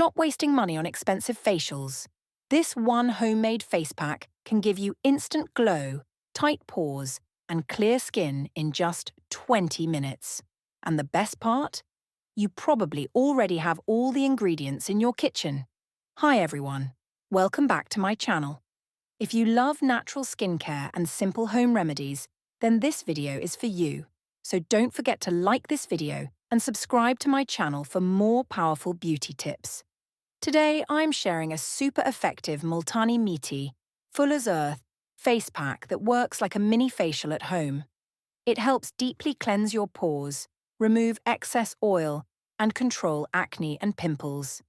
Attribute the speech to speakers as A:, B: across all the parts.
A: Stop wasting money on expensive facials. This one homemade face pack can give you instant glow, tight pores, and clear skin in just 20 minutes. And the best part? You probably already have all the ingredients in your kitchen. Hi everyone, welcome back to my channel. If you love natural skincare and simple home remedies, then this video is for you. So don't forget to like this video and subscribe to my channel for more powerful beauty tips. Today I'm sharing a super effective Multani Mitti, Fuller's Earth, face pack that works like a mini facial at home. It helps deeply cleanse your pores, remove excess oil, and control acne and pimples.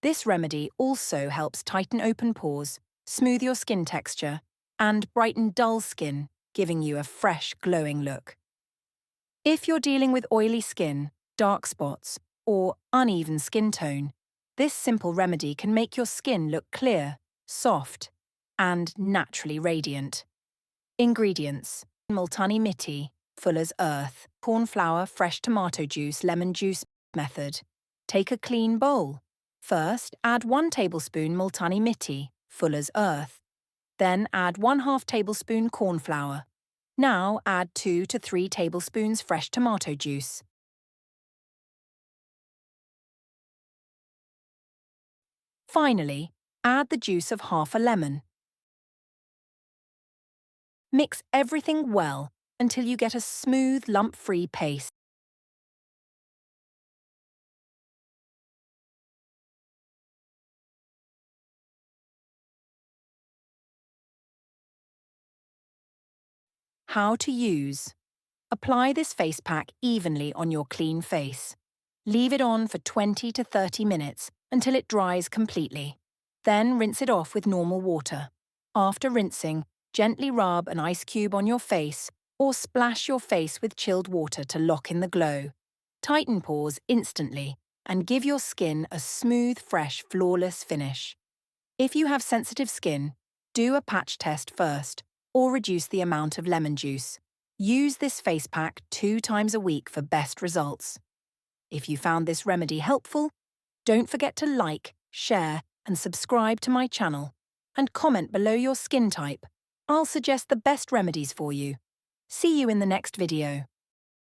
A: This remedy also helps tighten open pores, smooth your skin texture, and brighten dull skin, giving you a fresh, glowing look. If you're dealing with oily skin, dark spots, or uneven skin tone, this simple remedy can make your skin look clear, soft, and naturally radiant. Ingredients: Multani Mitti, Fuller's Earth, corn flour, fresh tomato juice, lemon juice method. Take a clean bowl. First, add 1 tablespoon Multani Mitti, Fuller's Earth. Then add 1/2 tablespoon corn flour. Now add 2 to 3 tablespoons fresh tomato juice. Finally, add the juice of half a lemon. Mix everything well until you get a smooth, lump-free paste. How to use. Apply this face pack evenly on your clean face. Leave it on for 20 to 30 minutes until it dries completely. Then rinse it off with normal water. After rinsing, gently rub an ice cube on your face or splash your face with chilled water to lock in the glow. Tighten pores instantly and give your skin a smooth, fresh, flawless finish. If you have sensitive skin, do a patch test first or reduce the amount of lemon juice. Use this face pack 2 times a week for best results. If you found this remedy helpful, don't forget to like, share, and subscribe to my channel. And comment below your skin type. I'll suggest the best remedies for you. See you in the next video.